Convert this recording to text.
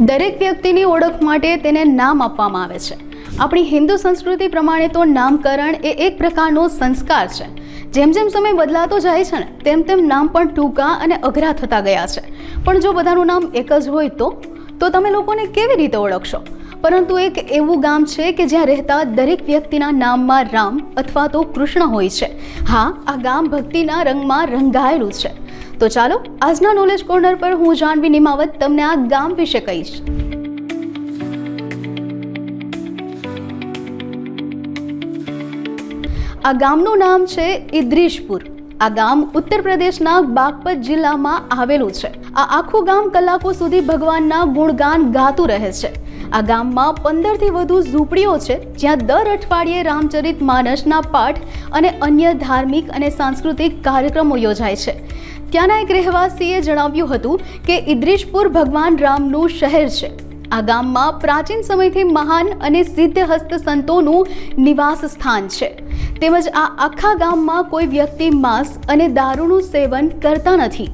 દરેક વ્યક્તિની ઓળખ માટે તેને નામ આપવામાં આવે છે. આપણી હિન્દુ સંસ્કૃતિ પ્રમાણે તો નામકરણ એ એક પ્રકારનો સંસ્કાર છે. જેમ જેમ સમય બદલાતો જાય છે ને તેમ તેમ નામ પણ ટૂંકા અને અઘરા થતા ગયા છે. પણ જો બધાનું નામ એક જ હોય તો તમે લોકોને કેવી રીતે ઓળખશો? પરંતુ એક એવું ગામ છે કે જ્યાં રહેતા દરેક વ્યક્તિના નામમાં રામ અથવા તો કૃષ્ણ હોય છે. હા, આ ગામ ભક્તિના રંગમાં રંગાયેલું છે. તો ચાલો આજના નોલેજ કોર્નર પર હું જાનવી નિમાવત તમને આ ગામ વિશે કહીશ. આ ગામનું નામ છે ઇદ્રીશપુર. આ ગામ ઉત્તર પ્રદેશના બાગપત જિલ્લામાં આવેલું છે. આ આખું ગામ કલાકો સુધી ભગવાનના ગુણગાન ગાતું રહે છે. આ ગામમાં 15થી વધુ ઝૂંપડીઓ છે જ્યાં દર અઠવાડિયે રામચરિત માનસના પાઠ અને અન્ય ધાર્મિક અને સાંસ્કૃતિક કાર્યક્રમો યોજાય છે. ત્યાંના એક રહેવાસીએ જણાવ્યું હતું કે ઇદ્રીશપુર ભગવાન રામનું શહેર છે. આ ગામમાં પ્રાચીન સમયથી મહાન અને સિદ્ધહસ્ત સંતોનું નિવાસ સ્થાન છે. તેમજ આ આખા ગામમાં કોઈ વ્યક્તિ માંસ અને દારૂનું સેવન કરતા નથી.